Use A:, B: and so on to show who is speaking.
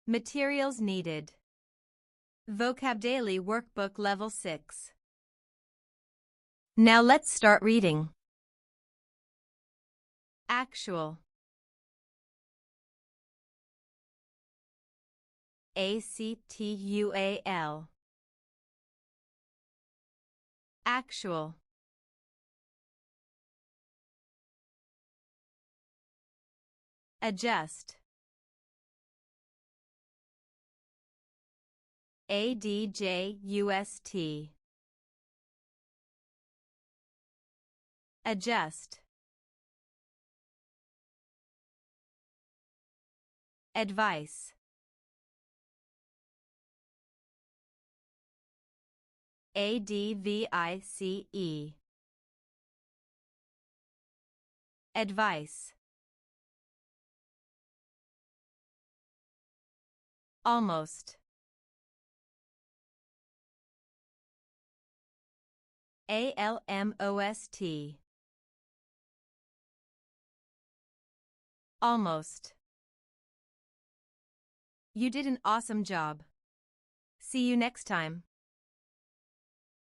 A: Materials needed. VocabDaily Workbook Level 6. Now let's start reading. Actual. ACTUAL. Actual. Adjust. ADJUST. Adjust. Advice. ADVICE. Advice. Almost. ALMOST. Almost. You did an awesome job. See you next time.